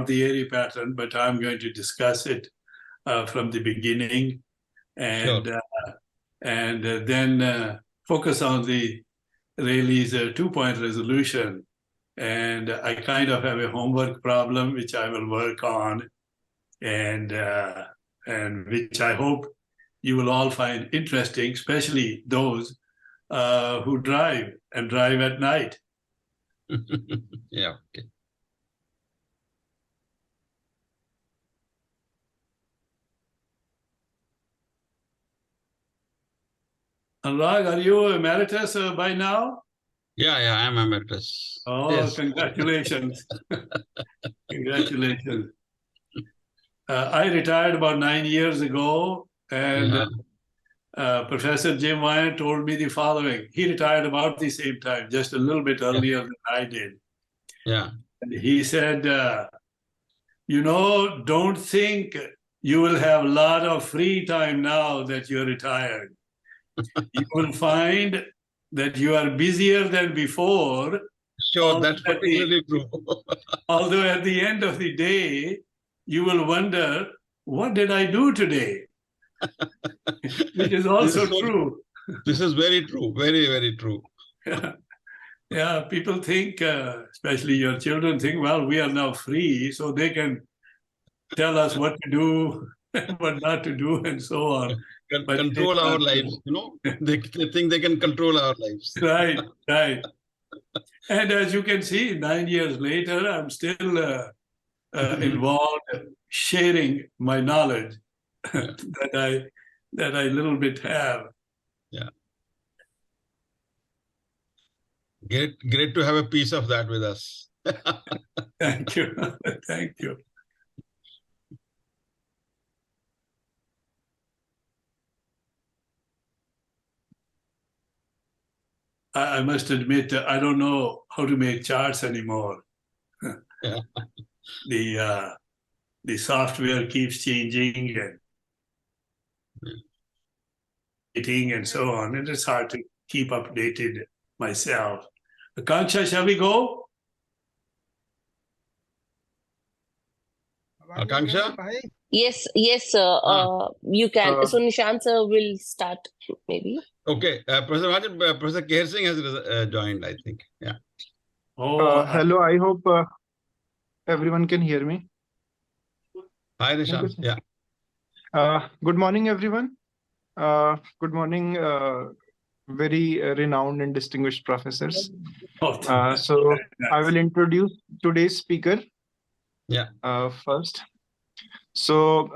the Airy pattern, but I'm going to discuss it from the beginning and Sure. Then focus on the Rayleigh's two-point resolution. And I kind of have a homework problem which I will work on, and which I hope you will all find interesting, especially those who drive and drive at night. Yeah. Okay. Anurag, are you emeritus by now? Yeah, I'm emeritus. Oh, Yes. Congratulations. Congratulations. I retired about 9 years ago, and Professor Jim Wine told me the following. He retired about the same time, just a little bit earlier than I did. Yeah. And he said, don't think you will have a lot of free time now that you're retired. You will find that you are busier than before. Sure, that's particularly true. Although at the end of the day, you will wonder, what did I do today? Which is also true. This is very true. Very, very true. Yeah, people think, especially your children think, well, we are now free, so they can tell us what to do, what not to do, and so on. Control our lives, They think they can control our lives. Right. And as you can see, 9 years later, I'm still involved, sharing my knowledge that I little bit have. Yeah. Great to have a piece of that with us. Thank you. Thank you. I must admit, I don't know how to make charts anymore. Yeah. The software keeps changing and so on, and it's hard to keep updated myself. Akanksha, shall we go? Akanksha? Yes, sir. You can. So Nishant sir will start maybe. Okay. Professor Mahajan, Professor Keher Singh has joined, I think. Yeah. Hello. I hope everyone can hear me. Hi, Nishant. Yeah. Good morning, everyone. Good morning, very renowned and distinguished professors. So I will introduce today's speaker. Yeah. First. So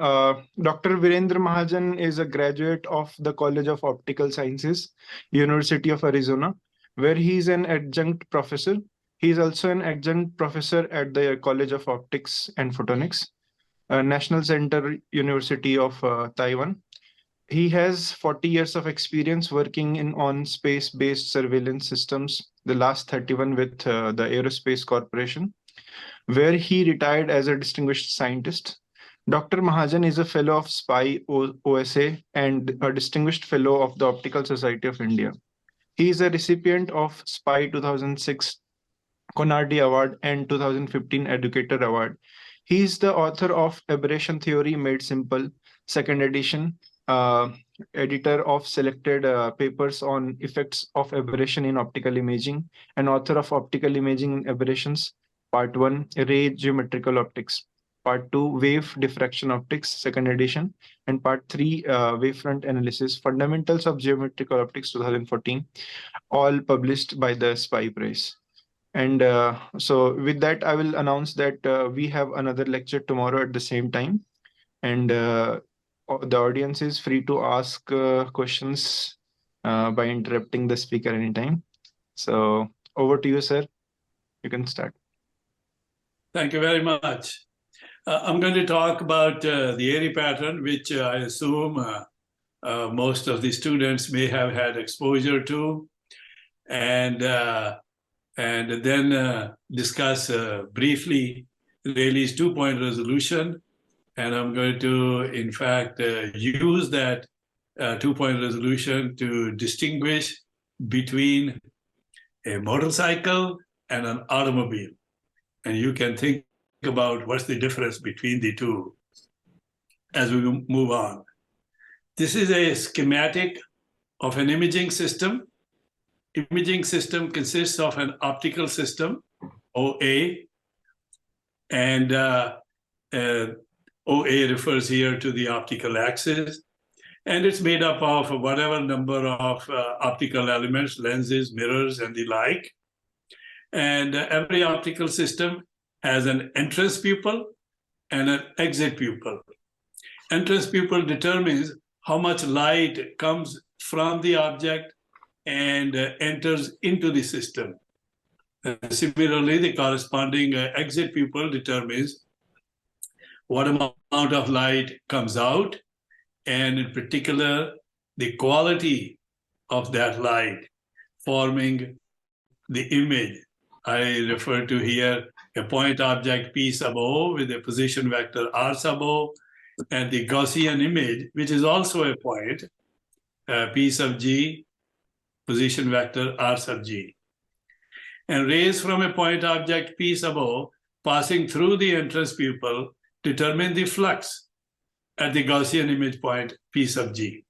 Dr. Virendra Mahajan is a graduate of the College of Optical Sciences, University of Arizona, where he is an adjunct professor. He is also an adjunct professor at the College of Optics and Photonics, National Center University of Taiwan. He has 40 years of experience working on space-based surveillance systems, the last 31 with the Aerospace Corporation, where he retired as a distinguished scientist. Dr. Mahajan is a Fellow of SPIE OSA and a Distinguished Fellow of the Optical Society of India. He is a recipient of SPIE 2006 Conrad Award and 2015 Educator Award. He is the author of Aberration Theory Made Simple, second edition, editor of selected papers on effects of aberration in optical imaging, and author of Optical Imaging and Aberrations, Part 1, Ray Geometrical Optics, Part 2, Wave Diffraction Optics, second edition, and Part 3, Wavefront Analysis, Fundamentals of Geometrical Optics 2014, all published by the SPIE Press. And so with that, I will announce that we have another lecture tomorrow at the same time. And the audience is free to ask questions by interrupting the speaker anytime. So over to you, sir. You can start. Thank you very much. I'm going to talk about the Airy pattern, which I assume most of the students may have had exposure to, and then discuss briefly Rayleigh's two-point resolution. And I'm going to, in fact, use that two-point resolution to distinguish between a motorcycle and an automobile. And you can think about what's the difference between the two as we move on. This is a schematic of an imaging system. Imaging system consists of an optical system, OA, and OA refers here to the optical axis, and it's made up of whatever number of optical elements, lenses, mirrors, and the like. And every optical system has an entrance pupil and an exit pupil. Entrance pupil determines how much light comes from the object and enters into the system. Similarly, the corresponding exit pupil determines what amount of light comes out, and in particular, the quality of that light forming the image. I refer to here a point object P sub O with a position vector R sub O, and the Gaussian image, which is also a point, P sub G, position vector R sub G. And rays from a point object P sub O passing through the entrance pupil determine the flux at the Gaussian image point P sub G.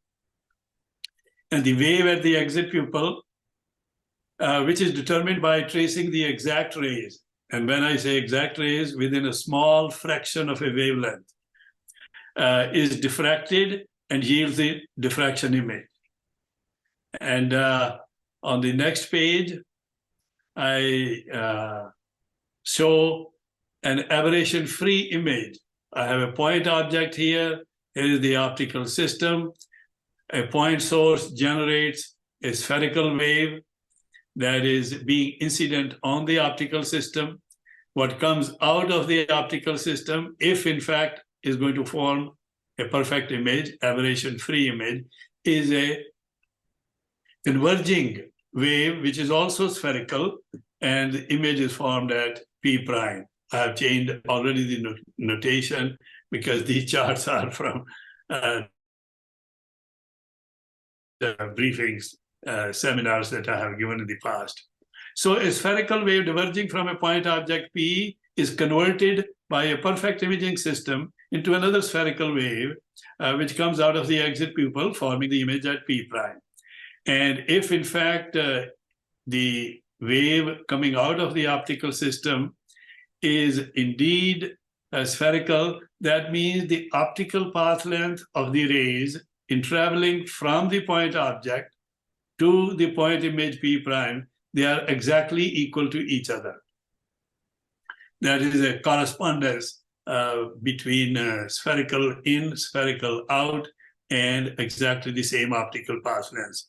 And the wave at the exit pupil, which is determined by tracing the exact rays. And when I say exact rays, within a small fraction of a wavelength, is diffracted and yields the diffraction image. And on the next page, I show an aberration-free image. I have a point object here. Here is the optical system. A point source generates a spherical wave that is being incident on the optical system. What comes out of the optical system, if in fact is going to form a perfect image, aberration-free image, is a converging wave, which is also spherical, and the image is formed at P prime. I have changed already the notation because these charts are from the briefings, seminars that I have given in the past. So a spherical wave diverging from a point object P is converted by a perfect imaging system into another spherical wave, which comes out of the exit pupil, forming the image at P prime. And if in fact the wave coming out of the optical system is indeed spherical, that means the optical path length of the rays in traveling from the point object to the point image P prime, they are exactly equal to each other. That is a correspondence between spherical in, spherical out, and exactly the same optical path lengths.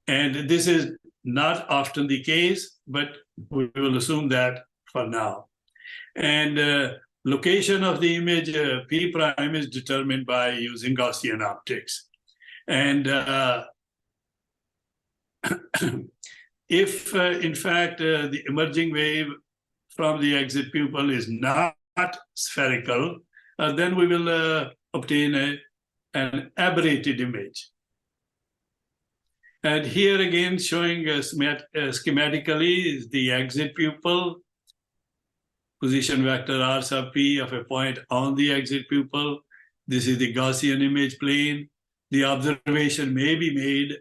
And this is not often the case, but we will assume that for now. And location of the image P prime is determined by using Gaussian optics. And if, in fact, the emerging wave from the exit pupil is not spherical, then we will obtain an aberrated image. And here again, showing schematically is the exit pupil, position vector R sub P of a point on the exit pupil. This is the Gaussian image plane. The observation may be made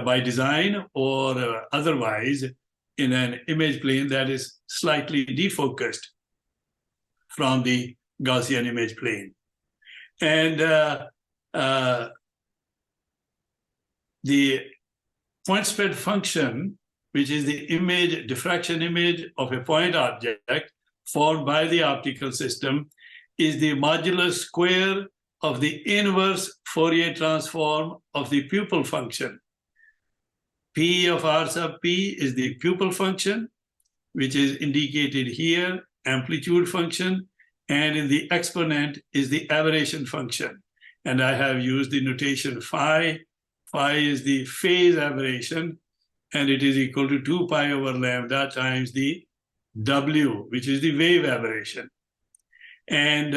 by design or otherwise in an image plane that is slightly defocused from the Gaussian image plane. And the point spread function, which is the image, diffraction image of a point object formed by the optical system, is the modulus square of the inverse Fourier transform of the pupil function. P of R sub P is the pupil function, which is indicated here, amplitude function, and in the exponent is the aberration function. And I have used the notation phi. Phi is the phase aberration, and it is equal to 2 pi over lambda times the W, which is the wave aberration. And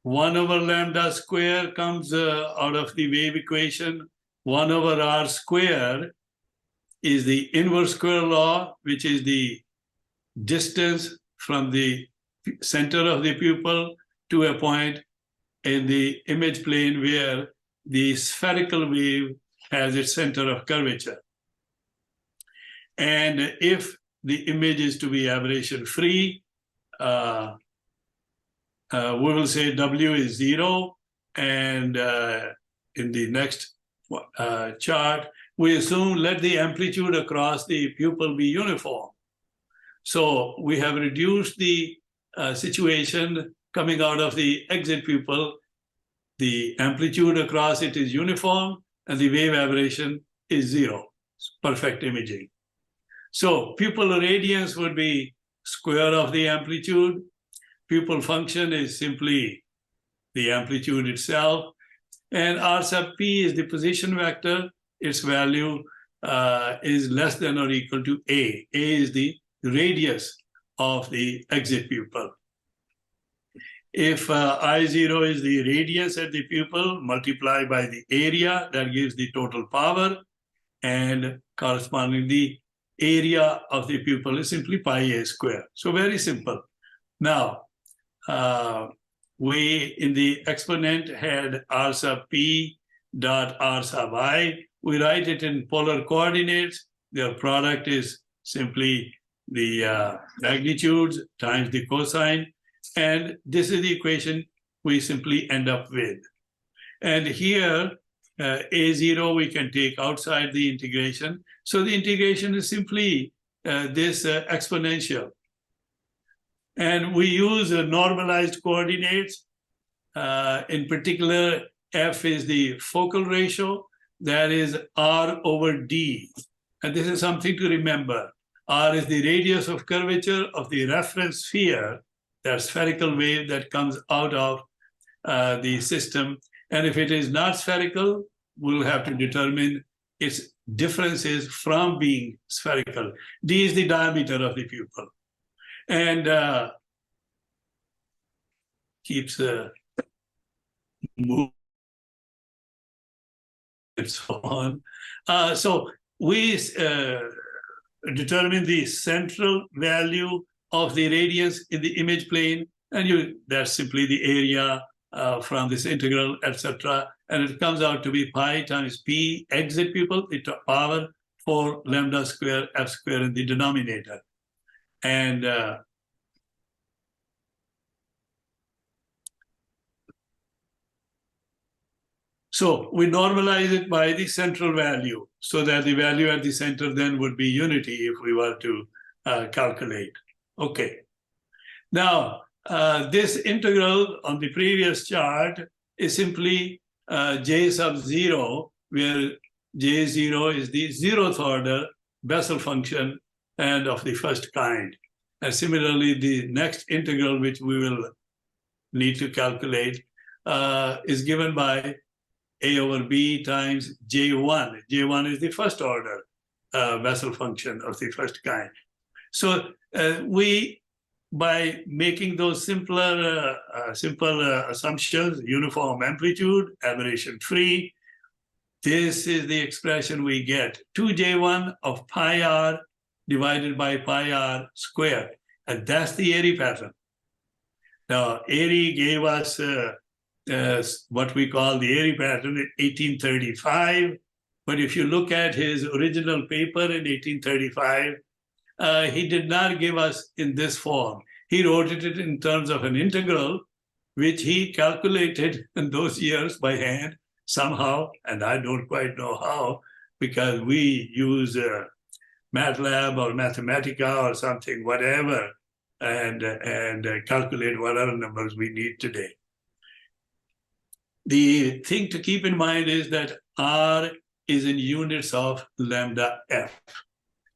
1 over lambda square comes out of the wave equation. 1 over R square is the inverse square law, which is the distance from the center of the pupil to a point in the image plane where the spherical wave has its center of curvature. And if the image is to be aberration free, we will say W is 0, and in the next chart, we assume let the amplitude across the pupil be uniform. So we have reduced the situation coming out of the exit pupil. The amplitude across it is uniform, and the wave aberration is 0. It's perfect imaging. So pupil radiance would be square of the amplitude. Pupil function is simply the amplitude itself. And R sub P is the position vector. Its value is less than or equal to A. A is the radius of the exit pupil. If I0 is the radius at the pupil multiplied by the area, that gives the total power, and corresponding the area of the pupil is simply pi a square. So very simple. Now, we in the exponent had R sub P dot R sub I. We write it in polar coordinates. Their product is simply the magnitudes times the cosine. And this is the equation we simply end up with. And here, A0 we can take outside the integration. So the integration is simply this exponential. And we use normalized coordinates. In particular, F is the focal ratio. That is R over D. And this is something to remember. R is the radius of curvature of the reference sphere, that spherical wave that comes out of the system. And if it is not spherical, we'll have to determine its differences from being spherical. D is the diameter of the pupil. And keeps moving and so on. So we determine the central value of the radius in the image plane, and that's simply the area from this integral, etc. And it comes out to be pi times P exit pupil, the power 4 lambda square F square in the denominator. And so we normalize it by the central value, so that the value at the center then would be unity if we were to calculate. Okay. Now, this integral on the previous chart is simply J sub 0, where J0 is the 0th order Bessel function and of the first kind. And similarly, the next integral, which we will need to calculate, is given by A over B times J1. J1 is the first order Bessel function of the first kind. So we, by making those simple assumptions, uniform amplitude, aberration free, this is the expression we get, 2J1 of pi r divided by pi r squared. And that's the Airy pattern. Now, Airy gave us what we call the Airy pattern in 1835. But if you look at his original paper in 1835, he did not give us in this form. He wrote it in terms of an integral, which he calculated in those years by hand somehow, and I don't quite know how, because we use MATLAB or Mathematica or something, whatever, and calculate whatever numbers we need today. The thing to keep in mind is that R is in units of lambda F.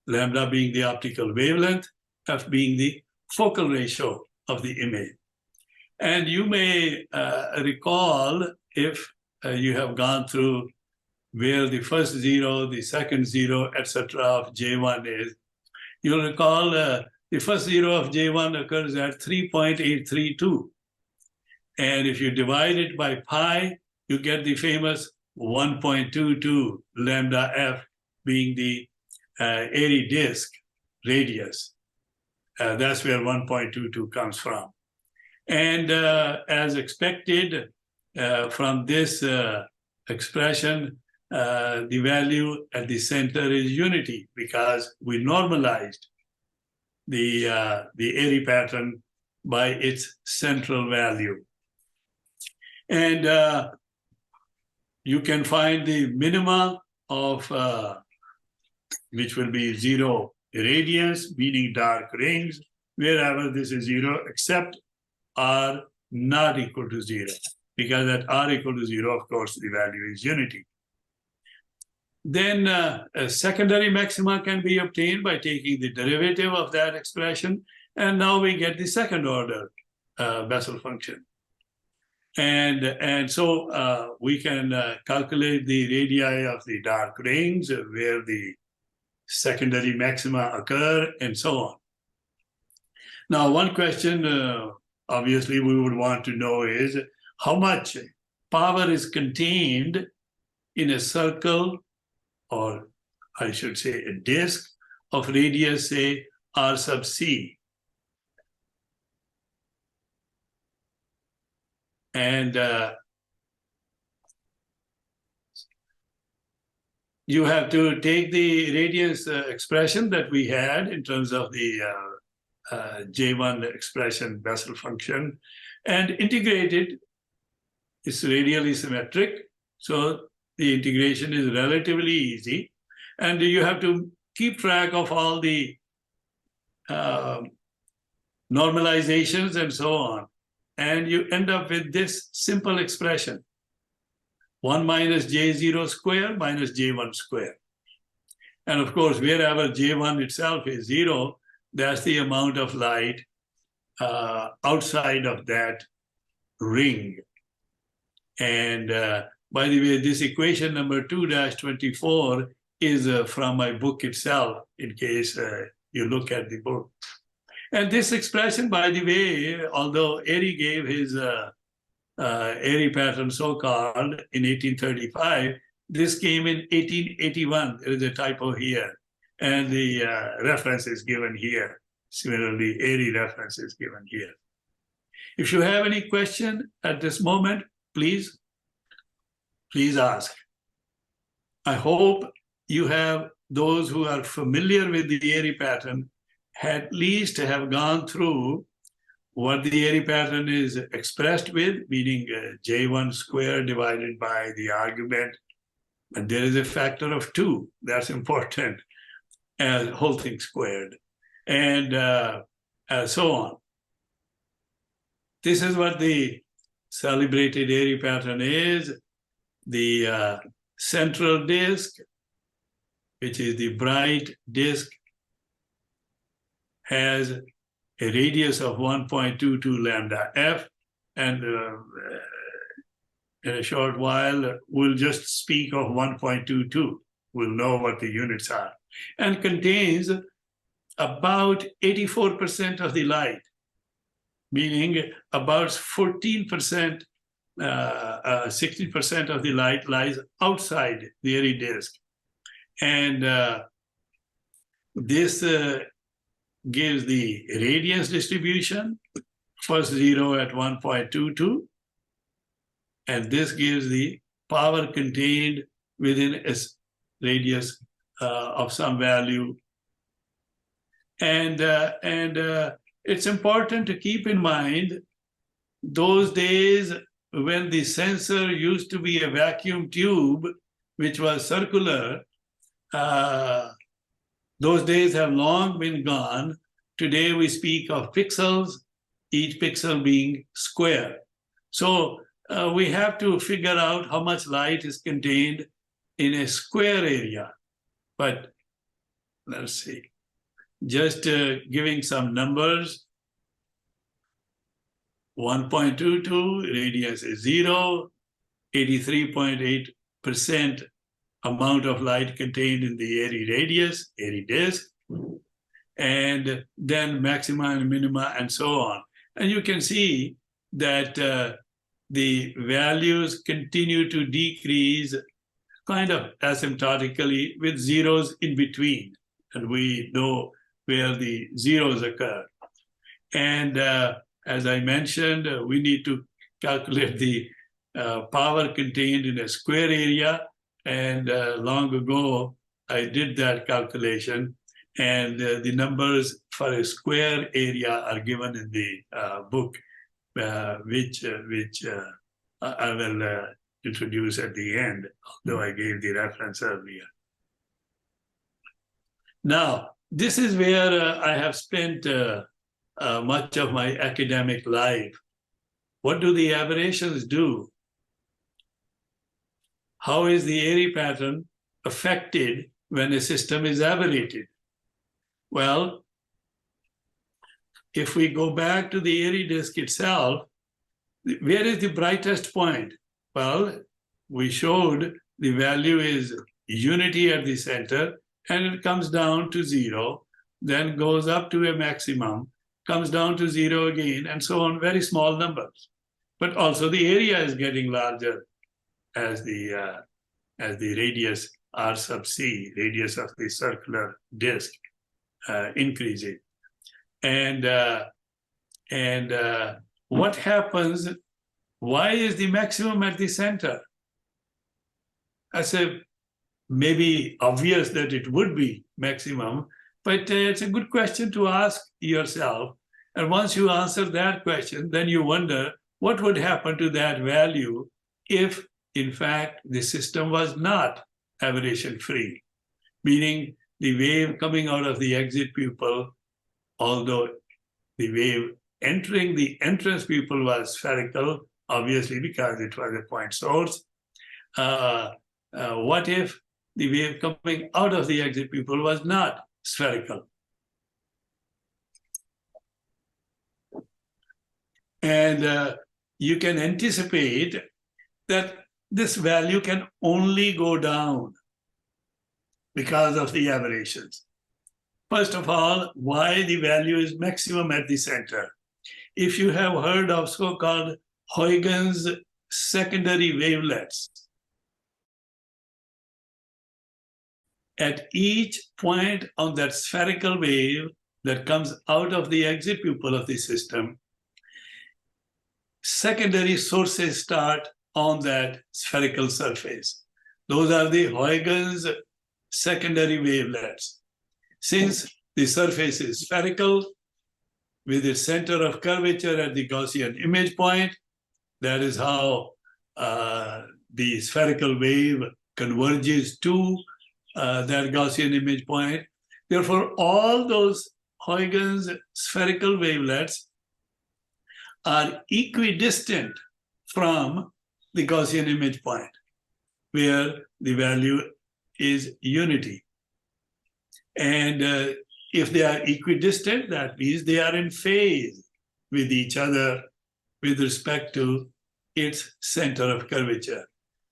Lambda being the optical wavelength, F being the focal ratio of the image. And you may recall, if you have gone through where the first 0, the second 0, etc. of J1 is, you'll recall the first 0 of J1 occurs at 3.832. And if you divide it by pi, you get the famous 1.22 lambda F being the Airy disk radius. That's where 1.22 comes from. And as expected from this expression, the value at the center is unity, because we normalized the Airy pattern by its central value. And you can find the minima of which will be 0 irradiance, meaning dark rings, wherever this is 0, except R not equal to 0. Because at R equal to 0, of course, the value is unity. Then a secondary maxima can be obtained by taking the derivative of that expression. And now we get the second order Bessel function. And so we can calculate the radii of the dark rings where the secondary maxima occur, and so on. Now, one question obviously we would want to know is how much power is contained in a circle, or I should say a disk of radius, say, R sub c. And you have to take the radius expression that we had in terms of the J1 expression Bessel function and integrate it. It's radially symmetric, so the integration is relatively easy. And you have to keep track of all the normalizations and so on. And you end up with this simple expression: 1 minus J0 square minus J1 square. And of course, wherever J1 itself is 0, that's the amount of light outside of that ring. And by the way, this equation number 2-24 is from my book itself, in case you look at the book. And this expression, by the way, although Airy gave his Airy pattern, so-called, in 1835, this came in 1881. There is a typo here. And the reference is given here. Similarly, Airy reference is given here. If you have any question at this moment, please ask. I hope you have, those who are familiar with the Airy pattern, at least have gone through what the Airy pattern is expressed with, meaning J1 square divided by the argument. And there is a factor of 2. That's important, as whole thing squared, and so on. This is what the celebrated Airy pattern is. The central disk, which is the bright disk, has a radius of 1.22 lambda f, and in a short while, we'll just speak of 1.22. We'll know what the units are, and contains about 84% of the light, meaning about 14%, 60% of the light lies outside the Airy disk. And this gives the radiance distribution, first 0 at 1.22, and this gives the power contained within a radius of some value. And it's important to keep in mind those days when the sensor used to be a vacuum tube, which was circular. Those days have long been gone. Today we speak of pixels, each pixel being square. So we have to figure out how much light is contained in a square area. But let's see, just giving some numbers. 1.22, radius is 0, 83.8% amount of light contained in the Airy radius, Airy disk, and then maxima and minima and so on. And you can see that the values continue to decrease kind of asymptotically with zeros in between. And we know where the zeros occur. And as I mentioned, we need to calculate the power contained in a square area. And long ago, I did that calculation. And the numbers for a square area are given in the book, which I will introduce at the end, although I gave the reference earlier. Now, this is where I have spent much of my academic life. What do the aberrations do? How is the Airy pattern affected when a system is aberrated? Well, if we go back to the Airy disk itself, where is the brightest point? Well, we showed the value is unity at the center, and it comes down to 0, then goes up to a maximum, comes down to 0 again, and so on, very small numbers. But also the area is getting larger as the radius r sub c, radius of the circular disk, increasing. And what happens? Why is the maximum at the center? I say maybe obvious that it would be maximum, but it's a good question to ask yourself. And once you answer that question, then you wonder what would happen to that value if, in fact, the system was not aberration-free, meaning the wave coming out of the exit pupil, although the wave entering the entrance pupil was spherical, obviously because it was a point source. What if the wave coming out of the exit pupil was not spherical? And you can anticipate that this value can only go down because of the aberrations. First of all, why the value is maximum at the center? If you have heard of so-called Huygens secondary wavelets, at each point on that spherical wave that comes out of the exit pupil of the system, secondary sources start on that spherical surface. Those are the Huygens secondary wavelets. Since the surface is spherical, with its center of curvature at the Gaussian image point, that is how the spherical wave converges to that Gaussian image point. Therefore, all those Huygens spherical wavelets are equidistant from the Gaussian image point, where the value is unity. And if they are equidistant, that means they are in phase with each other with respect to its center of curvature.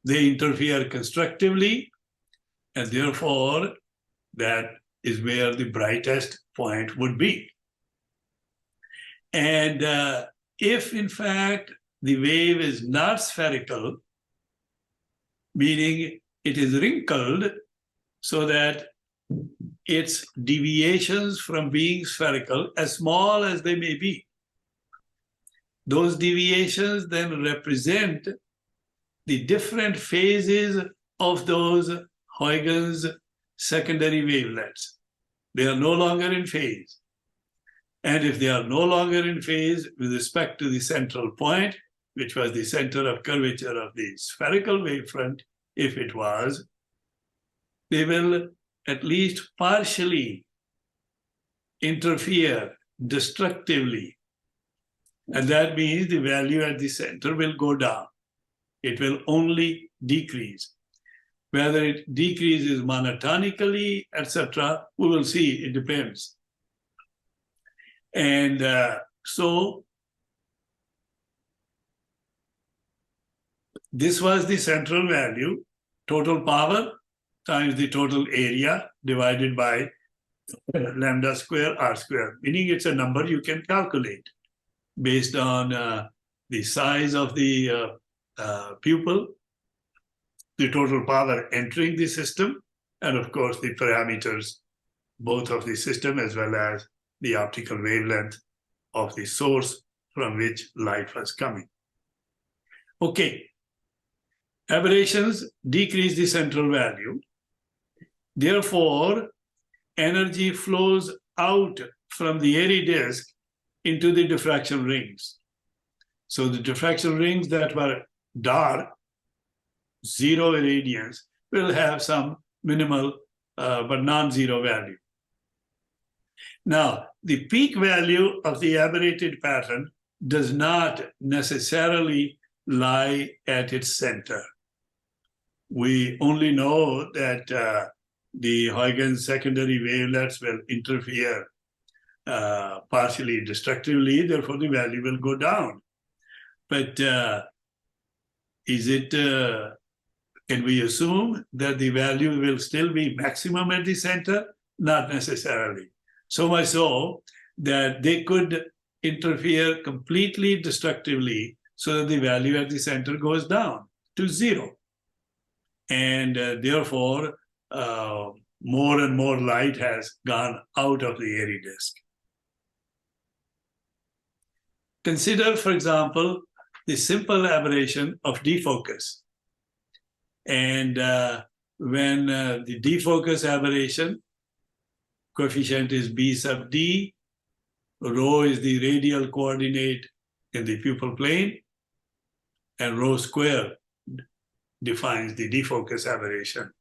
They interfere constructively, and therefore that is where the brightest point would be. And if in fact the wave is not spherical, meaning it is wrinkled so that its deviations from being spherical, as small as they may be, those deviations then represent the different phases of those Huygens secondary wavelets. They are no longer in phase. And if they are no longer in phase with respect to the central point, which was the center of curvature of the spherical wavefront, if it was, they will at least partially interfere destructively. And that means the value at the center will go down. It will only decrease. Whether it decreases monotonically, etc., we will see. It depends. And so this was the central value, total power times the total area divided by lambda square r square, meaning it's a number you can calculate based on the size of the pupil, the total power entering the system, and of course the parameters, both of the system as well as the optical wavelength of the source from which light was coming. Okay. Aberrations decrease the central value. Therefore, energy flows out from the Airy disk into the diffraction rings. So the diffraction rings that were dark, zero irradiance, will have some minimal but non-zero value. Now, the peak value of the aberrated pattern does not necessarily lie at its center. We only know that the Huygens secondary wavelets will interfere partially destructively, therefore the value will go down. But can we assume that the value will still be maximum at the center? Not necessarily. So much so that they could interfere completely destructively so that the value at the center goes down to zero. And therefore, more and more light has gone out of the Airy disk. Consider, for example, the simple aberration of defocus. And when the defocus aberration coefficient is B sub D, rho is the radial coordinate in the pupil plane, and rho square defines the defocus aberration.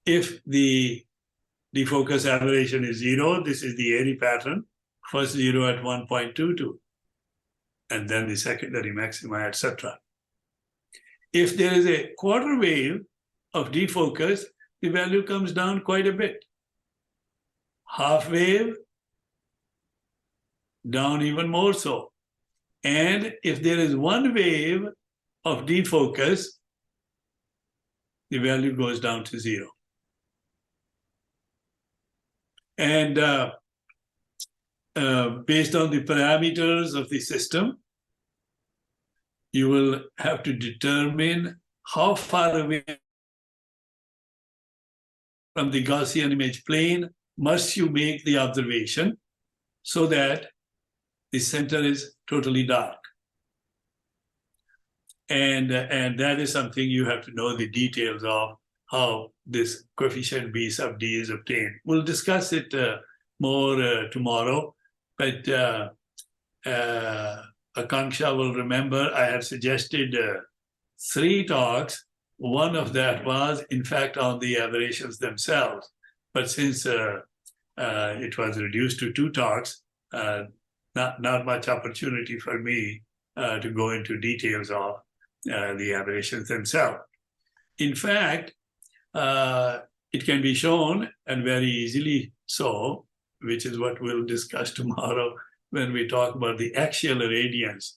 If the defocus aberration is zero, this is the Airy pattern, first zero at 1.22, and then the secondary maxima, etc. If there is a quarter wave of defocus, the value comes down quite a bit. Half wave, down even more so. And if there is one wave of defocus, the value goes down to zero. And based on the parameters of the system, you will have to determine how far away from the Gaussian image plane must you make the observation so that the center is totally dark. And that is something you have to know the details of, how this coefficient B sub D is obtained. We'll discuss it more tomorrow, but Akanksha will remember I had suggested 3 talks. One of that was, in fact, on the aberrations themselves. But since it was reduced to 2 talks, not much opportunity for me to go into details of the aberrations themselves. In fact, it can be shown, and very easily so, which is what we'll discuss tomorrow when we talk about the axial irradiance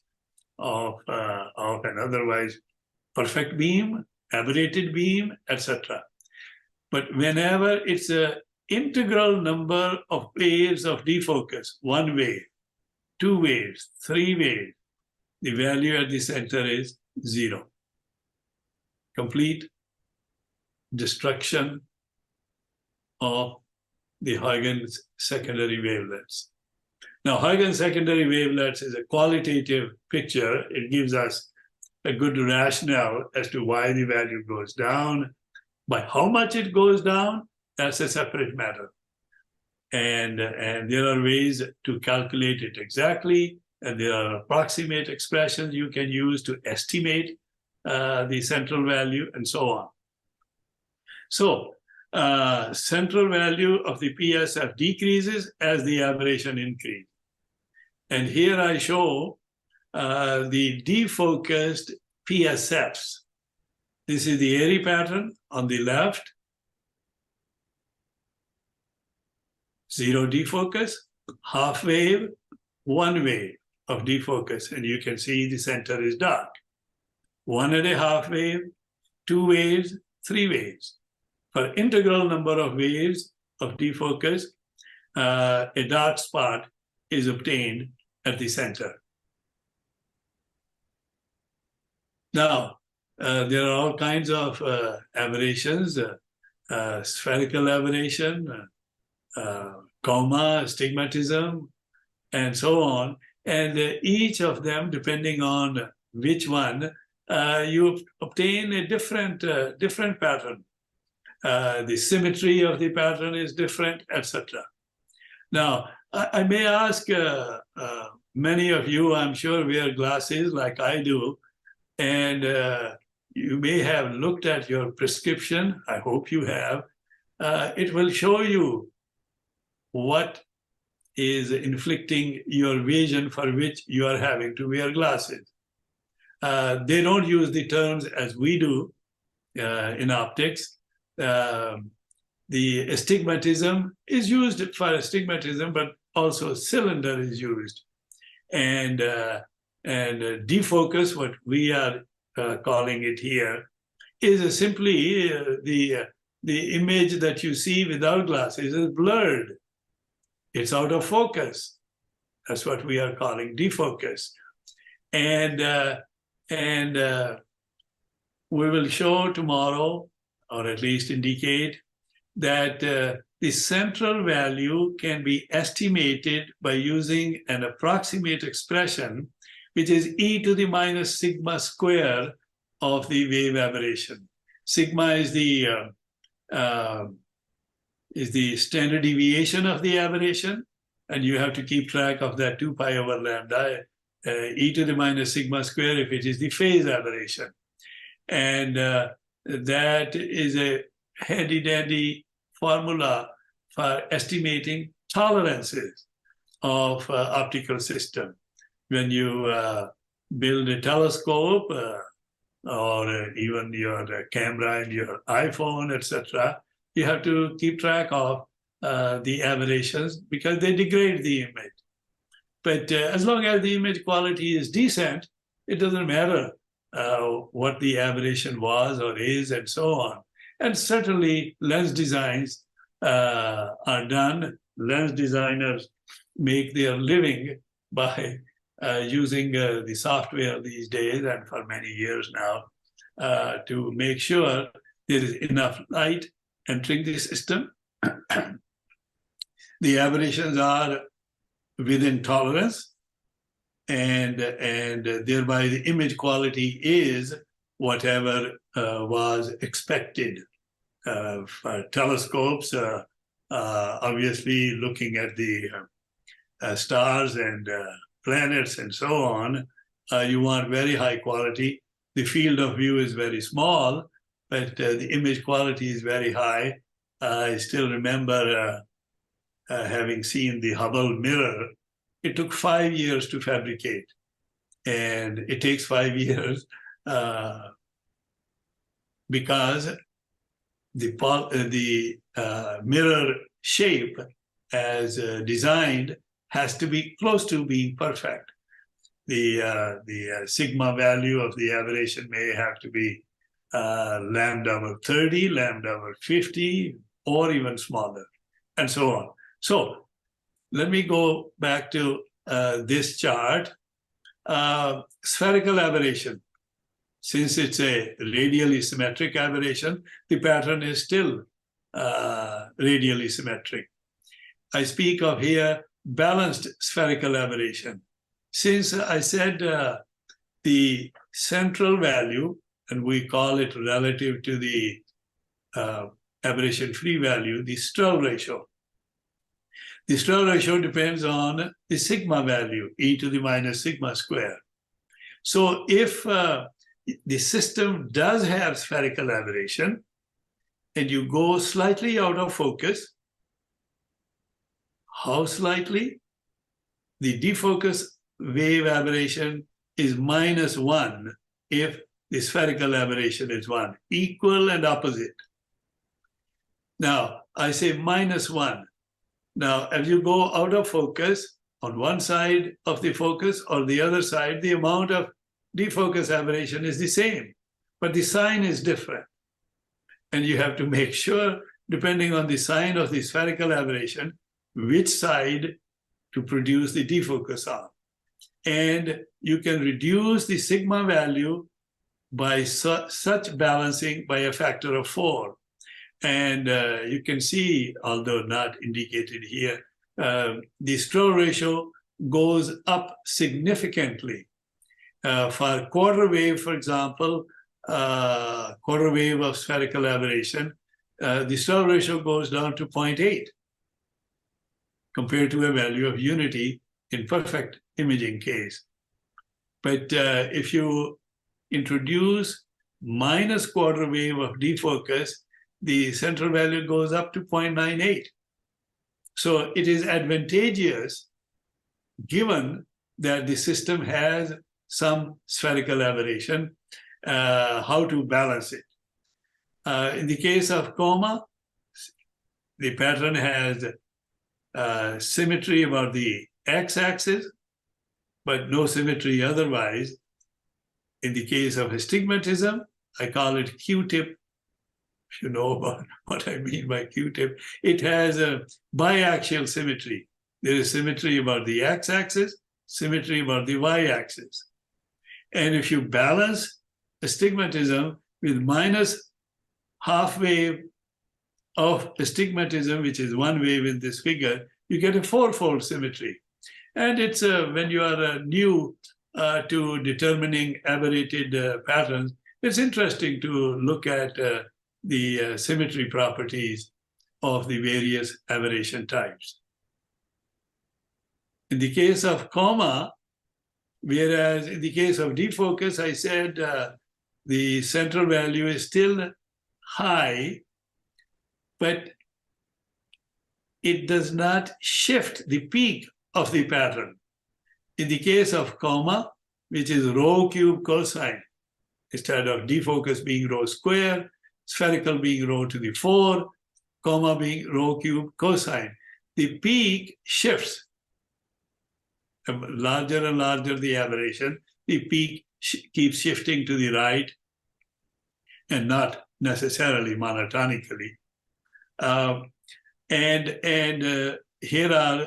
of an otherwise perfect beam, aberrated beam, etc. But whenever it's an integral number of waves of defocus, 1 wave, 2 waves, 3 waves, the value at the center is 0. Complete destruction of the Huygens secondary wavelets. Now, Huygens secondary wavelets is a qualitative picture. It gives us a good rationale as to why the value goes down. By how much it goes down, that's a separate matter. And there are ways to calculate it exactly, and there are approximate expressions you can use to estimate the central value, and so on. So, central value of the PSF decreases as the aberration increases. And here I show the defocused PSFs. This is the Airy pattern on the left. 0 defocus, half wave, 1 wave of defocus. And you can see the center is dark. 1.5 wave, 2 waves, 3 waves. For integral number of waves of defocus, a dark spot is obtained at the center. Now, there are all kinds of aberrations, spherical aberration, coma, astigmatism, and so on. And each of them, depending on which one, you obtain a different pattern. The symmetry of the pattern is different, etc. Now, I may ask many of you, I'm sure, wear glasses like I do, and you may have looked at your prescription. I hope you have. It will show you what is inflicting your vision for which you are having to wear glasses. They don't use the terms as we do in optics. The astigmatism is used for astigmatism, but also cylinder is used. And defocus, what we are calling it here, is simply the image that you see without glasses is blurred. It's out of focus. That's what we are calling defocus. And we will show tomorrow, or at least indicate, that the central value can be estimated by using an approximate expression, which is e to the minus sigma square of the wave aberration. Sigma is the standard deviation of the aberration, and you have to keep track of that 2 pi over lambda, e to the minus sigma square if it is the phase aberration. And that is a handy-dandy formula for estimating tolerances of optical system. When you build a telescope or even your camera and your iPhone, etc., you have to keep track of the aberrations because they degrade the image. But as long as the image quality is decent, it doesn't matter what the aberration was or is, and so on. And certainly lens designs are done. Lens designers make their living by using the software these days and for many years now to make sure there is enough light entering the system. The aberrations are within tolerance, and thereby the image quality is whatever was expected. For telescopes, obviously looking at the stars and planets and so on, you want very high quality. The field of view is very small, but the image quality is very high. I still remember having seen the Hubble mirror. It took 5 years to fabricate, and it takes 5 years because the mirror shape as designed has to be close to being perfect. The sigma value of the aberration may have to be lambda over 30, lambda over 50, or even smaller, and so on. So let me go back to this chart. Spherical aberration. Since it's a radially symmetric aberration, the pattern is still radially symmetric. I speak of here balanced spherical aberration. Since I said the central value, and we call it relative to the aberration-free value, the Stirl ratio. The Stirl ratio depends on the sigma value, e to the minus sigma square. So if the system does have spherical aberration, and you go slightly out of focus, how slightly? The defocus wave aberration is -1 if the spherical aberration is 1, equal and opposite. Now, I say -1. Now, as you go out of focus, on one side of the focus or the other side, the amount of defocus aberration is the same, but the sign is different. And you have to make sure, depending on the sign of the spherical aberration, which side to produce the defocus on. And you can reduce the sigma value by such balancing by a factor of 4. And you can see, although not indicated here, the Stirl ratio goes up significantly. For quarter wave, for example, quarter wave of spherical aberration, the Stall ratio goes down to 0.8 compared to a value of unity in perfect imaging case. But if you introduce minus quarter wave of defocus, the central value goes up to 0.98. So it is advantageous, given that the system has some spherical aberration, how to balance it. In the case of coma, the pattern has symmetry about the x-axis, but no symmetry otherwise. In the case of astigmatism, I call it Q-tip. If you know about what I mean by Q-tip, it has a biaxial symmetry. There is symmetry about the x-axis, symmetry about the y-axis. And if you balance astigmatism with minus half wave of astigmatism, which is one wave in this figure, you get a fourfold symmetry. And it's when you are new to determining aberrated patterns, it's interesting to look at the symmetry properties of the various aberration types. In the case of coma, whereas in the case of defocus, I said the central value is still high, but it does not shift the peak of the pattern. In the case of coma, which is rho cube cosine, instead of defocus being rho square, spherical being rho to the 4, coma being rho cube cosine, the peak shifts. Larger and larger the aberration, the peak keeps shifting to the right and not necessarily monotonically. Here are,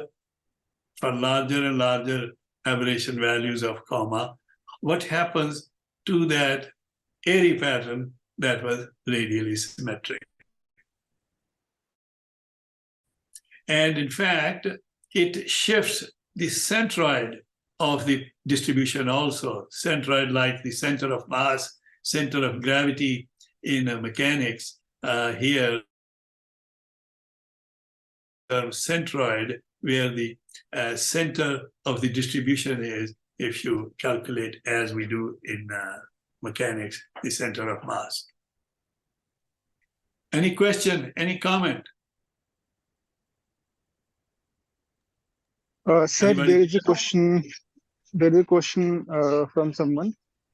for larger and larger aberration values of coma, what happens to that Airy pattern that was radially symmetric. And in fact, it shifts the centroid of the distribution also. Centroid, like the center of mass, center of gravity in mechanics, here, centroid, where the center of the distribution is, if you calculate as we do in mechanics, the center of mass. Any question, any comment? Sir, Anybody? there is a question. There is a question from someone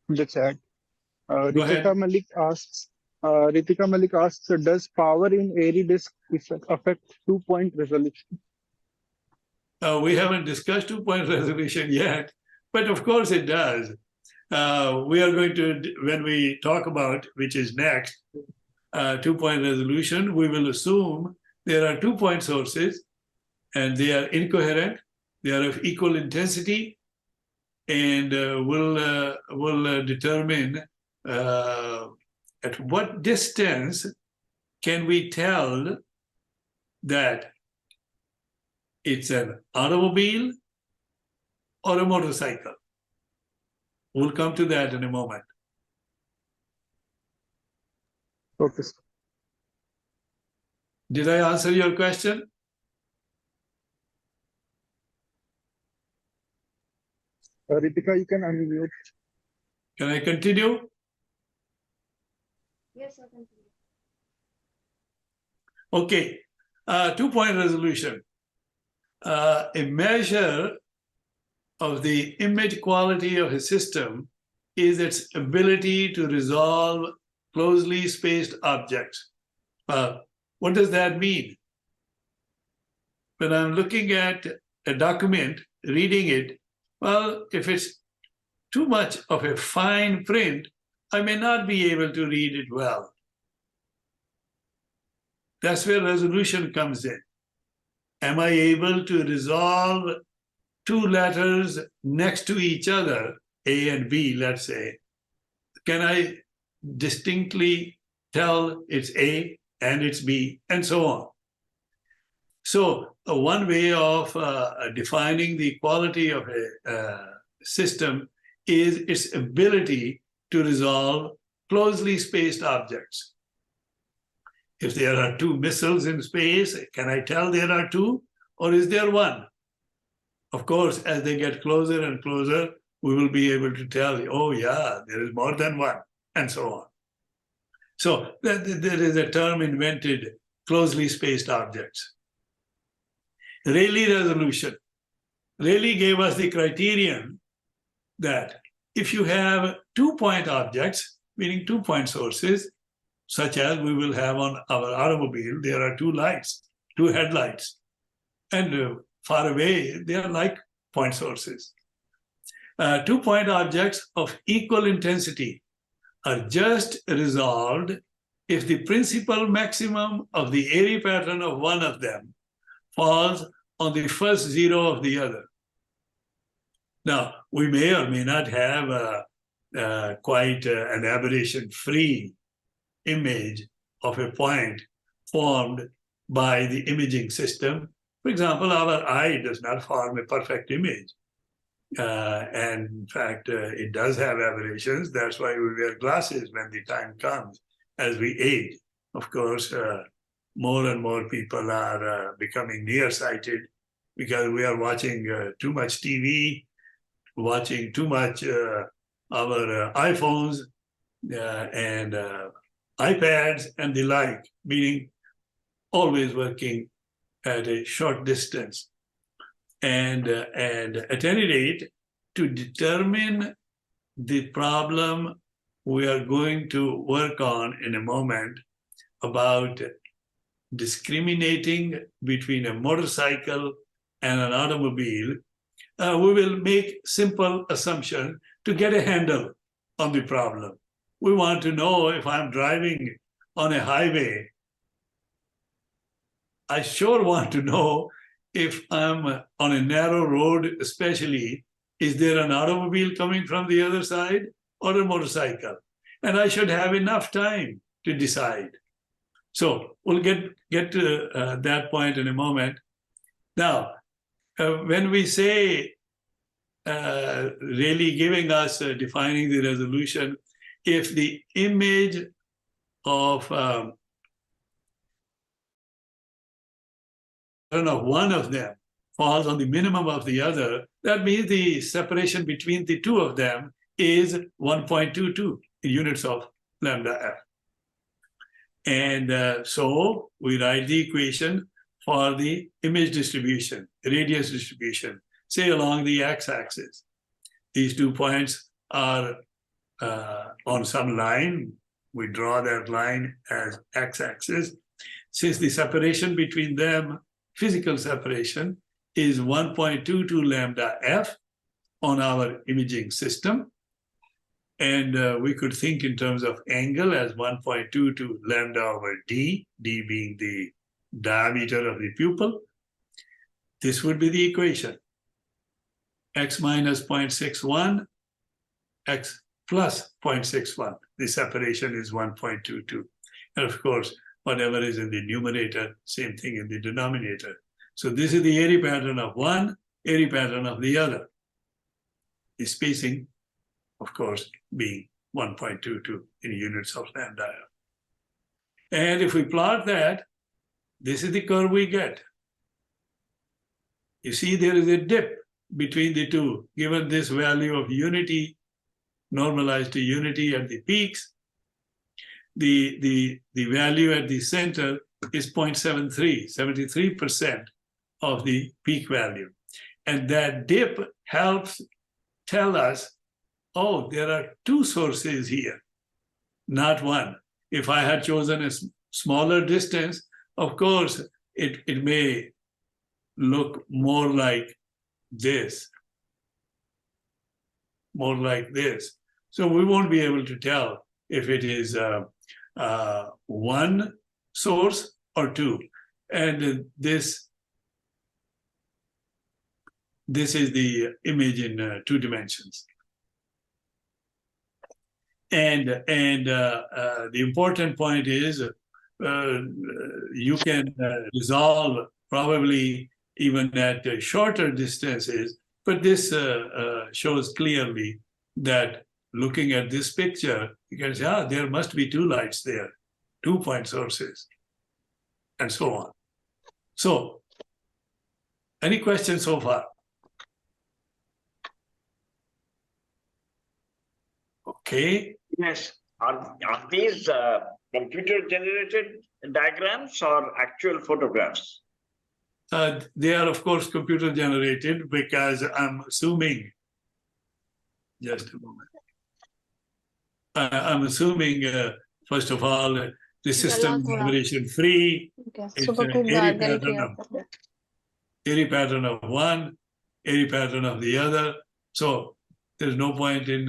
in the chat. Ritika Malik asks, does power in Airy disk affect 2-point resolution? We haven't discussed 2-point resolution yet, but of course it does. We are going to, when we talk about, which is next, 2-point resolution, we will assume there are 2-point sources and they are incoherent, they are of equal intensity, and we'll determine at what distance can we tell that it's an automobile or a motorcycle. We'll come to that in a moment. Okay. Did I answer your question? Ritika, you can unmute. Can I continue? Yes, I can. Okay, 2-point resolution. A measure of the image quality of a system is its ability to resolve closely spaced objects. What does that mean? When I'm looking at a document, reading it, well, if it's too much of a fine print, I may not be able to read it well. That's where resolution comes in. Am I able to resolve 2 letters next to each other, A and B, let's say? Can I distinctly tell it's A and it's B, and so on? So one way of defining the quality of a system is its ability to resolve closely spaced objects. If there are two missiles in space, can I tell there are two, or is there one? Of course, as they get closer and closer, we will be able to tell, oh yeah, there is more than one, and so on. So there is a term invented, closely spaced objects. Rayleigh resolution. Rayleigh gave us the criterion that if you have 2-point objects, meaning 2-point sources, such as we will have on our automobile, there are 2 lights, 2 headlights, and far away, they are like point sources. 2-point objects of equal intensity are just resolved if the principal maximum of the Airy pattern of one of them falls on the first zero of the other. Now, we may or may not have quite an aberration-free image of a point formed by the imaging system. For example, our eye does not form a perfect image. And in fact, it does have aberrations. That's why we wear glasses when the time comes as we age. Of course, more and more people are becoming nearsighted because we are watching too much TV, watching too much our iPhones and iPads and the like, meaning always working at a short distance. And at any rate, to determine the problem we are going to work on in a moment about discriminating between a motorcycle and an automobile, we will make simple assumptions to get a handle on the problem. We want to know if I'm driving on a highway, I sure want to know if I'm on a narrow road, especially, is there an automobile coming from the other side or a motorcycle? And I should have enough time to decide. So we'll get to that point in a moment. Now, when we say really giving us defining the resolution, if the image of one of them falls on the minimum of the other, that means the separation between the two of them is 1.22 units of lambda f. And so we write the equation for the image distribution, radius distribution, say along the x-axis. These 2 points are on some line. We draw that line as x-axis. Since the separation between them, physical separation, is 1.22 lambda f on our imaging system. And we could think in terms of angle as 1.22 lambda over d, d being the diameter of the pupil. This would be the equation. X minus 0.61, x plus 0.61. The separation is 1.22. And of course, whatever is in the numerator, same thing in the denominator. So this is the Airy pattern of one, Airy pattern of the other. The spacing, of course, being 1.22 in units of lambda. And if we plot that, this is the curve we get. You see there is a dip between the two, given this value of unity, normalized to unity at the peaks. The value at the center is 0.73, 73% of the peak value. And that dip helps tell us, oh, there are 2 sources here, not one. If I had chosen a smaller distance, of course, it may look more like this. So we won't be able to tell if it is one source or 2. And this is the image in 2 dimensions. And the important point is you can resolve probably even at shorter distances. But this shows clearly that looking at this picture, you can say, there must be two lights there, 2-point sources, and so on. So, any questions so far? Okay. Yes. Are these computer-generated diagrams or actual photographs? They are, of course, computer-generated because I'm assuming, just a moment. I'm assuming, first of all, the system is aberration-free. It's an Airy pattern of one, Airy pattern of the other. So there's no point in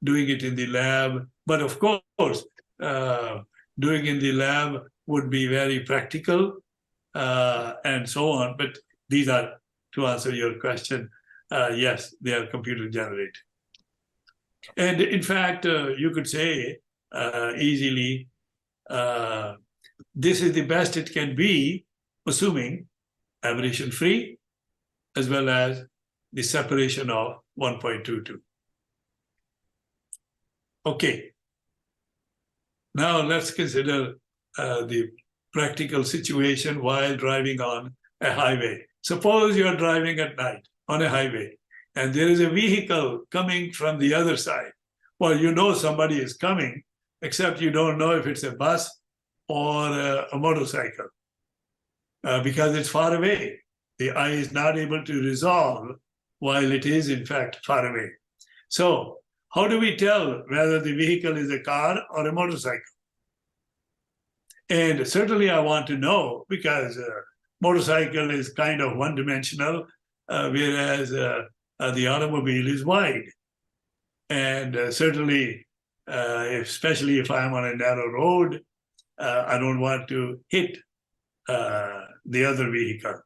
doing it in the lab. But of course, doing in the lab would be very practical and so on. But these are, to answer your question, yes, they are computer generated. And in fact, you could say easily, this is the best it can be, assuming aberration-free, as well as the separation of 1.22. Okay. Now let's consider the practical situation while driving on a highway. Suppose you're driving at night on a highway, and there is a vehicle coming from the other side. Well, you know somebody is coming, except you don't know if it's a bus or a motorcycle. Because it's far away. The eye is not able to resolve while it is, in fact, far away. So how do we tell whether the vehicle is a car or a motorcycle? And certainly I want to know, because motorcycle is kind of one-dimensional, whereas the automobile is wide. And certainly, especially if I'm on a narrow road, I don't want to hit the other vehicle.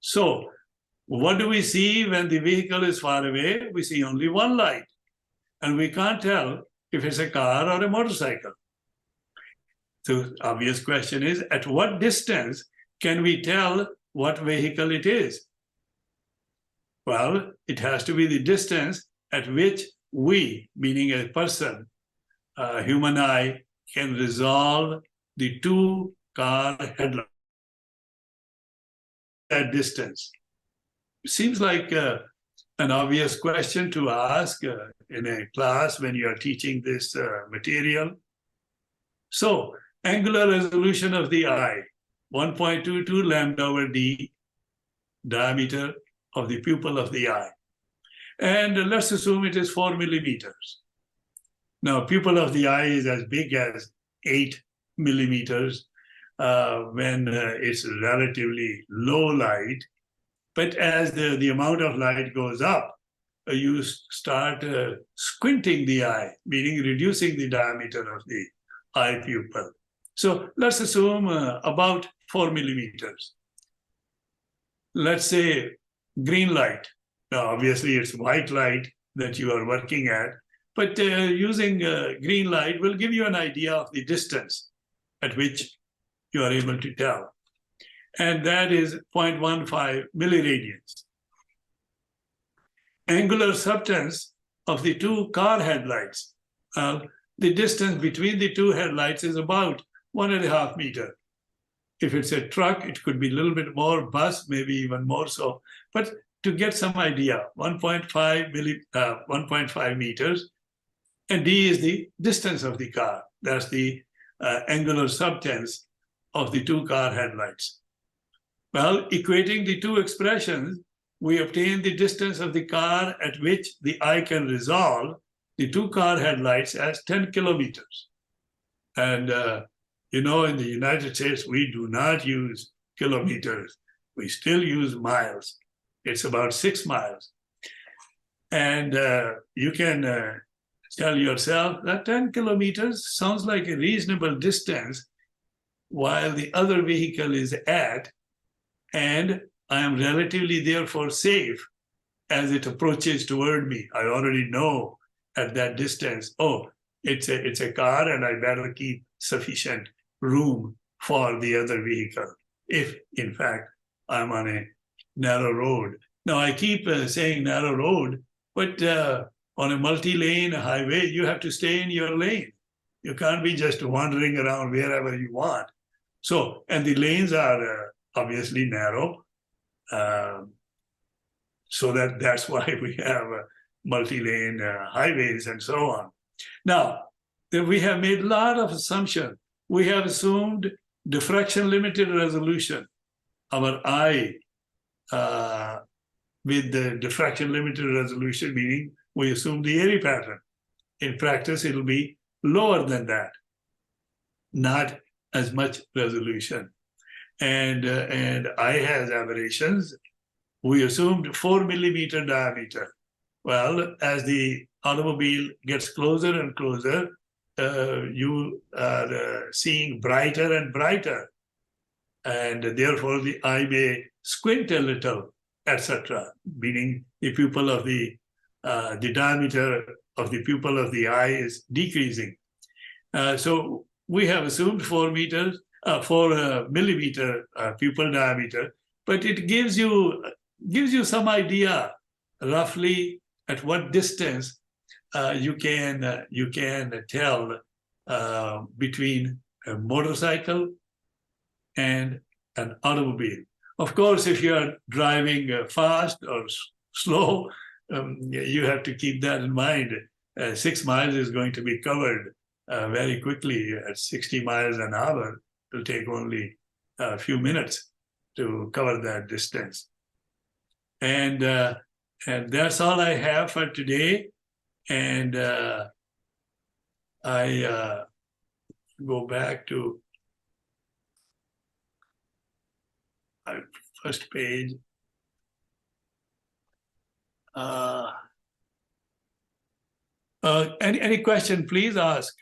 So what do we see when the vehicle is far away? We see only one light. And we can't tell if it's a car or a motorcycle. So the obvious question is, at what distance can we tell what vehicle it is? Well, it has to be the distance at which we, meaning a person, human eye, can resolve the two car headlights. That distance. It seems like an obvious question to ask in a class when you are teaching this material. So, angular resolution of the eye, 1.22 lambda over d, diameter of the pupil of the eye. And let's assume it is 4 millimeters. Now, pupil of the eye is as big as 8 millimeters. When it's relatively low light, but as the amount of light goes up, you start squinting the eye, meaning reducing the diameter of the eye pupil. So let's assume about 4 millimeters. Let's say green light. Now, obviously, it's white light that you are working at, but using green light will give you an idea of the distance at which you are able to tell. And that is 0.15 milliradians. Angular substance of the two car headlights. The distance between the two headlights is about 1.5 meters. If it's a truck, it could be a little bit more, bus, maybe even more so. But to get some idea, 1.5 meters, and d is the distance of the car. That's the angular substance of the two car headlights. Well, equating the two expressions, we obtain the distance of the car at which the eye can resolve the two car headlights as 10 kilometers. And you know, in the United States, we do not use kilometers. We still use miles. It's about 6 miles. And you can tell yourself that 10 kilometers sounds like a reasonable distance while the other vehicle is at, and I am relatively therefore safe as it approaches toward me. I already know at that distance, oh, it's a car, and I better keep sufficient room for the other vehicle, if in fact I'm on a narrow road. Now, I keep saying narrow road, but on a multi-lane highway, you have to stay in your lane. You can't be just wandering around wherever you want. So, and the lanes are obviously narrow. So that's why we have multi-lane highways and so on. Now, we have made a lot of assumptions. We have assumed diffraction limited resolution. Our eye with the diffraction limited resolution, meaning we assume the Airy pattern. In practice, it'll be lower than that, not as much resolution. And eye has aberrations. We assumed 4 millimeter diameter. Well, as the automobile gets closer and closer, you are seeing brighter and brighter. And therefore, the eye may squint a little, etc., meaning the pupil of the diameter of the pupil of the eye is decreasing. So we have assumed 4 millimeter pupil diameter, but it gives you some idea roughly at what distance you can tell between a motorcycle and an automobile. Of course, if you are driving fast or slow, you have to keep that in mind. 6 miles is going to be covered very quickly at 60 miles an hour. It will take only a few minutes to cover that distance. And that's all I have for today. And I go back to my first page. Any question, please ask.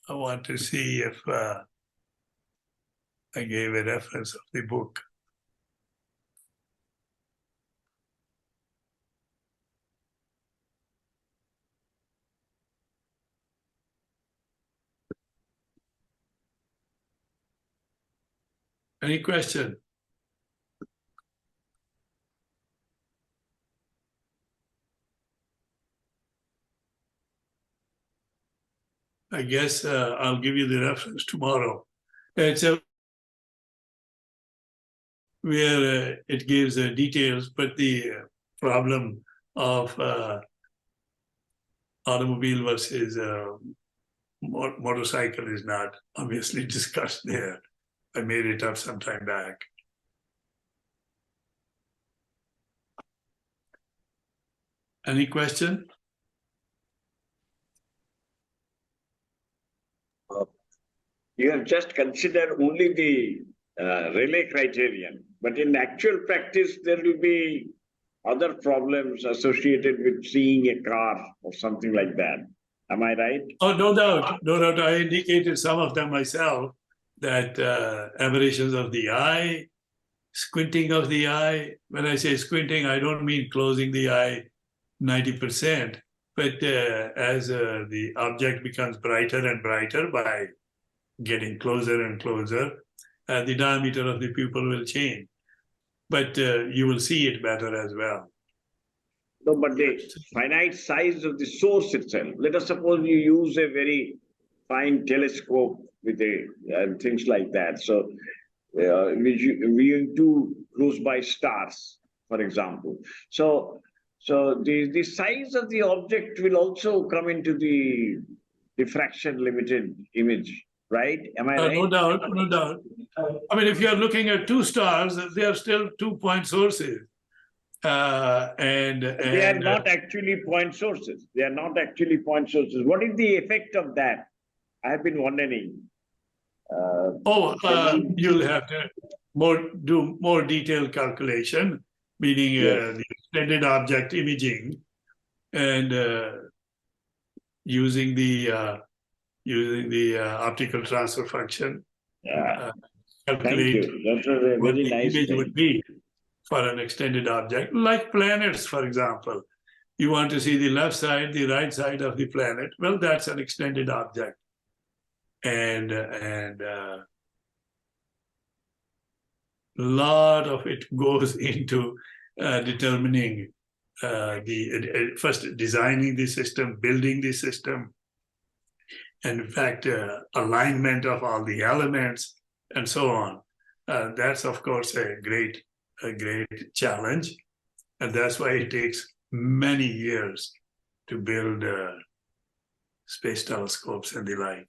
I want to see if I gave a reference of the book. Any question? I guess I'll give you the reference tomorrow. It's where it gives details, but the problem of automobile versus motorcycle is not obviously discussed there. I made it up some time back. Any question? You have just considered only the relay criterion, but in actual practice, there will be other problems associated with seeing a car or something like that. Am I right? Oh, no doubt. No doubt. I indicated some of them myself, that aberrations of the eye, squinting of the eye. When I say squinting, I don't mean closing the eye 90%, but as the object becomes brighter and brighter by getting closer and closer, the diameter of the pupil will change. But you will see it better as well. No, but the finite size of the source itself. Let us suppose you use a very fine telescope with things like that. So viewing two close by stars, for example. So the size of the object will also come into the diffraction limited image, right? Am I right? No doubt, no doubt. I mean, if you're looking at 2 stars, they are still 2-point sources. And they are not actually point sources. They are not actually point sources. What is the effect of that? I have been wondering. You'll have to do more detailed calculation, meaning Yes. the extended object imaging, and using the optical transfer function. Calculate Thank you. That was a what very the nice image thing. would be for an extended object, like planets, for example. You want to see the left side, the right side of the planet. Well, that's an extended object. And lot of it goes into determining first designing the system, building the system, and in fact, alignment of all the elements and so on. That's of course a great challenge, and that's why it takes many years to build space telescopes and the like.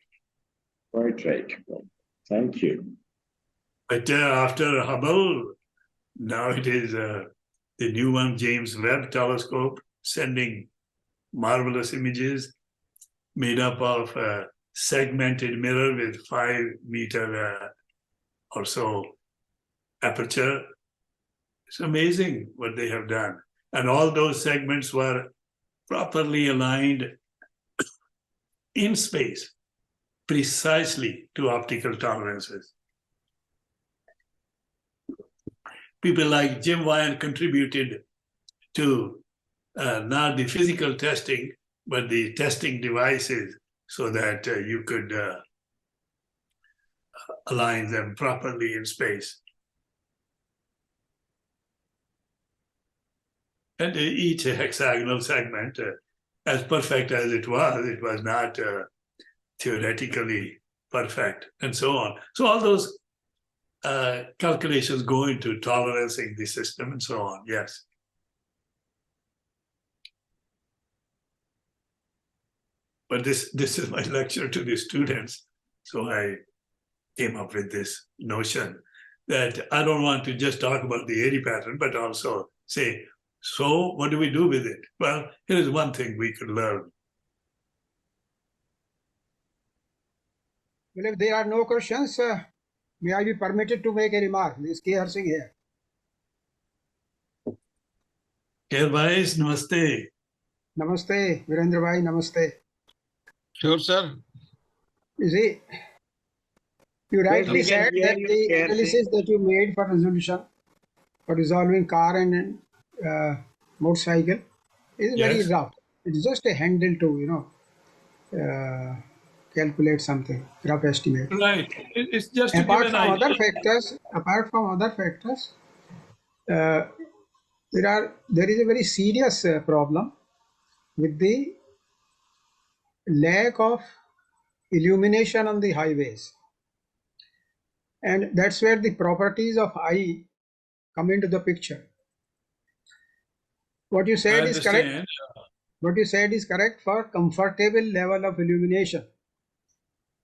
Quite right. Thank you. But after Hubble, now it is the new one, James Webb Telescope, sending marvelous images made up of a segmented mirror with 5-meter or so aperture. It's amazing what they have done. And all those segments were properly aligned in space, precisely to optical tolerances. People like Jim Wyan contributed to not the physical testing, but the testing devices so that you could align them properly in space. And each hexagonal segment, as perfect as it was not theoretically perfect, and so on. So all those calculations go into tolerancing the system and so on, yes. But this is my lecture to the students, so I came up with this notion that I don't want to just talk about the Airy pattern, but also say, so what do we do with it? Well, here is one thing we could learn. Well, if there are no questions, may I be permitted to make a remark? This K. Harsing here. K. Bhais, namaste. Namaste, Virendra Bhai, namaste. Sure, sir. You see, you rightly we can said hear that you, the K. Harsing. analysis that you made for resolution, for resolving car and motorcycle is very Yes. rough. It's just a handle to, calculate something, rough estimate. Right. It's just to Apart give from an idea. other factors, there is a very serious problem with the lack of illumination on the highways, and that's where the properties of eye come into the picture. What you I said is correct. understand. What you said is correct for comfortable level of illumination.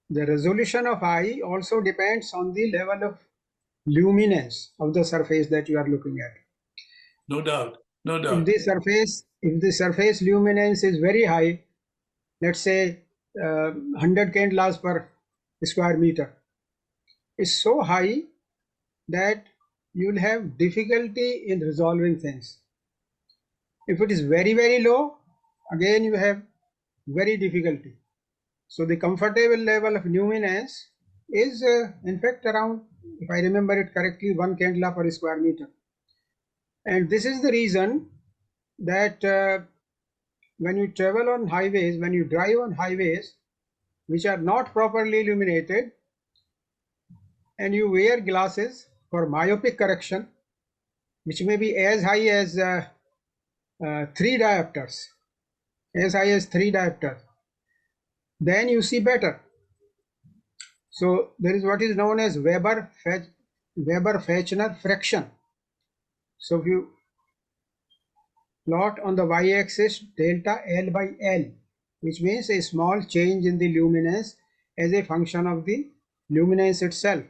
The resolution of eye also depends on the level of luminance of the surface that you are looking at. No doubt. No If doubt. the surface luminance is very high, let's say 100 candelas per square meter, is so high that you'll have difficulty in resolving things. If it is very, very low, again you have very difficulty. So the comfortable level of luminance is in fact around, if I remember it correctly, 1 candela per square meter. And this is the reason that when you travel on highways, when you drive on highways which are not properly illuminated, and you wear glasses for myopic correction, which may be as high as 3 diopters, then you see better. So there is what is known as Weber-Fechner fraction. So if you plot on the y-axis delta L by L, which means a small change in the luminance as a function of the luminance itself,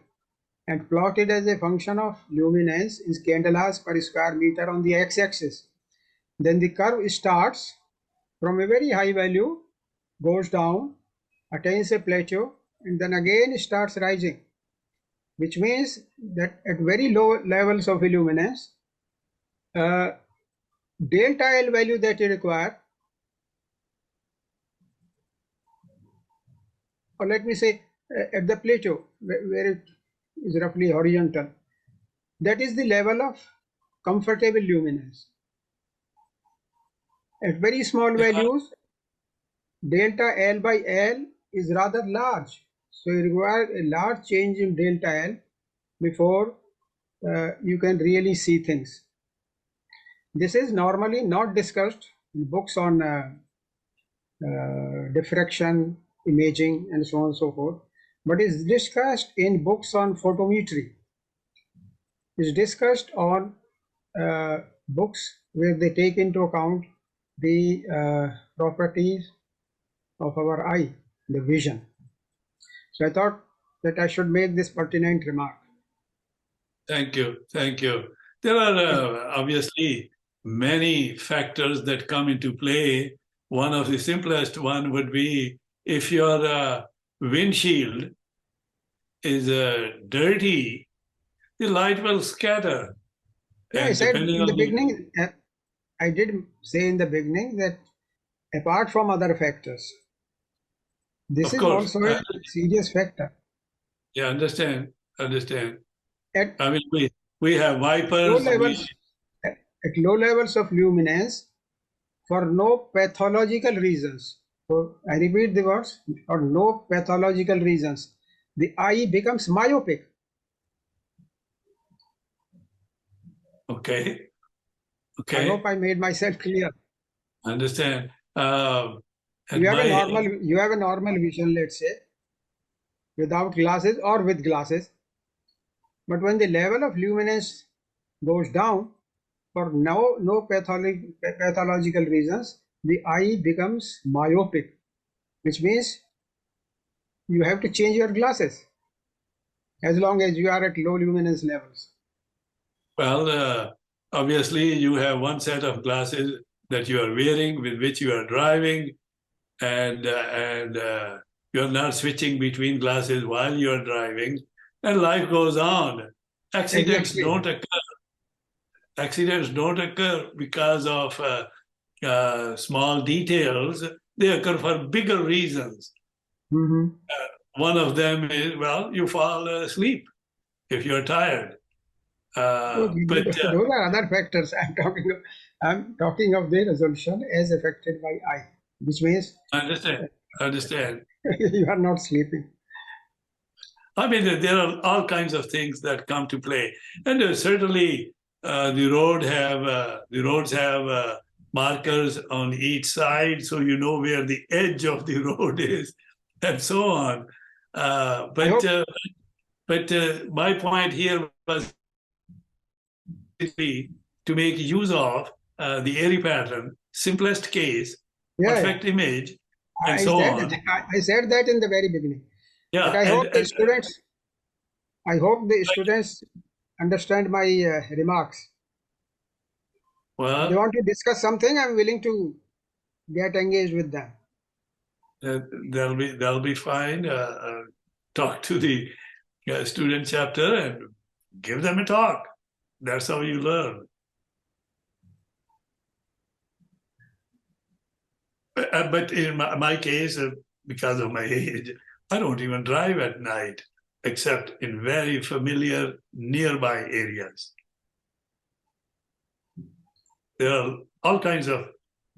and plot it as a function of luminance in candelas per square meter on the x-axis, then the curve starts from a very high value, goes down, attains a plateau, and then again starts rising, which means that at very low levels of illuminance, delta L value that you require, or let me say at the plateau where it is roughly horizontal, that is the level of comfortable luminance. At very small values, delta L by L is rather large, so you require a large change in delta L before you can really see things. This is normally not discussed in books on diffraction, imaging, and so on and so forth, but is discussed in books on photometry. Is discussed on books where they take into account the properties of our eye, the vision. So I thought that I should make this pertinent remark. Thank you. Thank you. There are obviously many factors that come into play. One of the simplest one would be if your windshield is dirty, the light will scatter. Yeah, I said in the beginning, I did say in the beginning that apart from other factors, this is also a serious factor. Yeah, understand. I mean, we have wipers. At low levels of luminance, for no pathological reasons, so I repeat the words, for no pathological reasons, the eye becomes myopic. Okay. I hope I made myself clear. Understand. You have a normal vision, let's say, without glasses or with glasses. But when the level of luminance goes down, for no pathological reasons, the eye becomes myopic, which means you have to change your glasses as long as you are at low luminance levels. Well, obviously you have one set of glasses that you are wearing with which you are driving, and you're not switching between glasses while you're driving, and life goes on. Accidents don't occur. Accidents don't occur because of small details. They occur for bigger reasons. Mm-hmm. One of them is, well, you fall asleep if you're tired. Those are other factors. I'm talking of the resolution as affected by eye, which means understand. You are not sleeping. I mean, there are all kinds of things that come to play, and certainly the roads have markers on each side, so you know where the edge of the road is, and so on. But my point here was to make use of the Airy pattern, simplest case, perfect image, and so on. I said that in the very beginning. Yeah, but I hope the students understand my remarks. Well, if they want to discuss something, I'm willing to get engaged with them. They'll be fine. Talk to the student chapter and give them a talk. That's how you learn. But in my case, because of my age, I don't even drive at night, except in very familiar nearby areas. There are all kinds of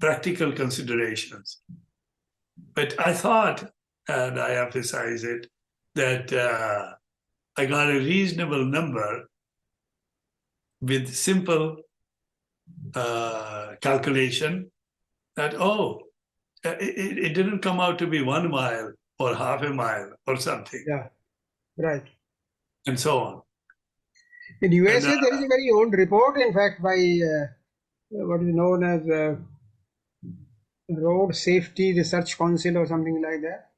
practical considerations. But I thought, and I emphasize it, that I got a reasonable number with simple calculation that, it didn't come out to be 1 mile or half a mile or something. Yeah, right. And so on. In USA, there is a very old report, in fact, by what is known as Road Safety Research Council or something like that.